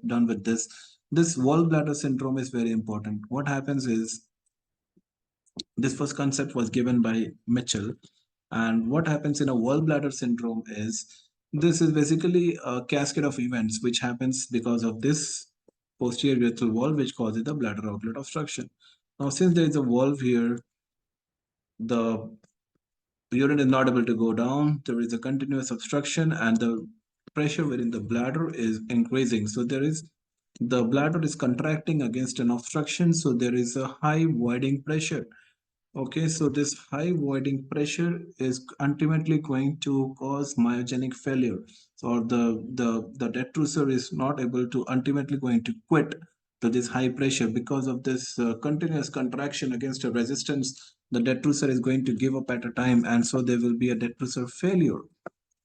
done with this. This wall bladder syndrome is very important. What happens is, this first concept was given by Mitchell. And what happens in a wall bladder syndrome is, this is basically a cascade of events which happens because of this posterior urethral valve, which causes the bladder outlet obstruction. Now, since there is a valve here, the urine is not able to go down. There is a continuous obstruction, and the pressure within the bladder is increasing. So the bladder is contracting against an obstruction. So there is a high voiding pressure. Okay, so this high voiding pressure is ultimately going to cause myogenic failure. So the detrusor is not able to ultimately going to quit to this high pressure because of this continuous contraction against a resistance. The detrusor is going to give up at a time, and so there will be a detrusor failure.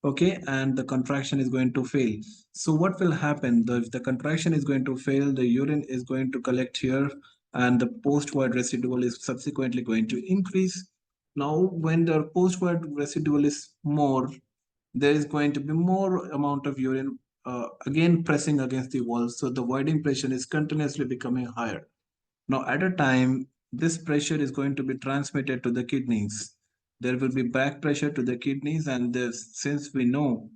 Okay, and the contraction is going to fail. So what will happen, if the contraction is going to fail, the urine is going to collect here, and the post-void residual is subsequently going to increase. Now when the post-void residual is more, there is going to be more amount of urine again pressing against the wall, so the voiding pressure is continuously becoming higher. Now, at a time, this pressure is going to be transmitted to the kidneys. There will be back pressure to the kidneys, and this, since we know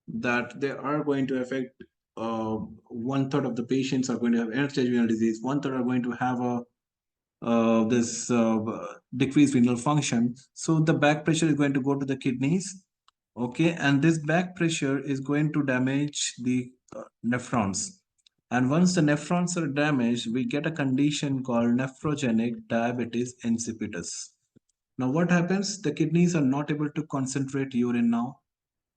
that they are going to affect, one third of the patients are going to have end-stage renal disease, one third are going to have a this decreased renal function. So the back pressure is going to go to the kidneys. Okay, and this back pressure is going to damage the nephrons. And once the nephrons are damaged, we get a condition called nephrogenic diabetes insipidus. Now, what happens? The kidneys are not able to concentrate urine now.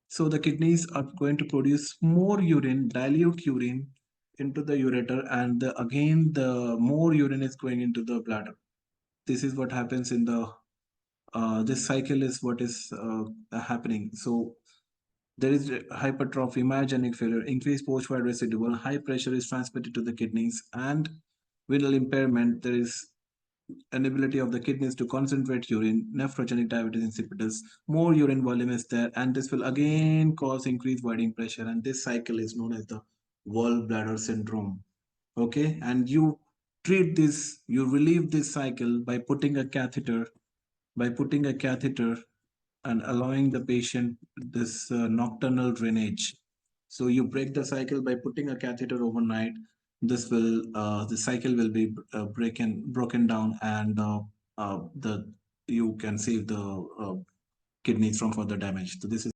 So the kidneys are going to produce more urine, dilute urine into the ureter, and again, the more urine is going into the bladder. This is what happens in the this cycle is what is happening. So there is hypertrophy, myogenic failure, increased post-void residual, high pressure is transmitted to the kidneys, and renal impairment. There is inability of the kidneys to concentrate urine, nephrogenic diabetes insipidus, more urine volume is there, and this will again cause increased voiding pressure. And this cycle is known as the wall bladder syndrome. Okay, and you treat this, you relieve this cycle by putting a catheter and allowing the patient this nocturnal drainage. So you break the cycle by putting a catheter overnight. This will the cycle will be broken down, and the you can save the kidneys from further damage. So this is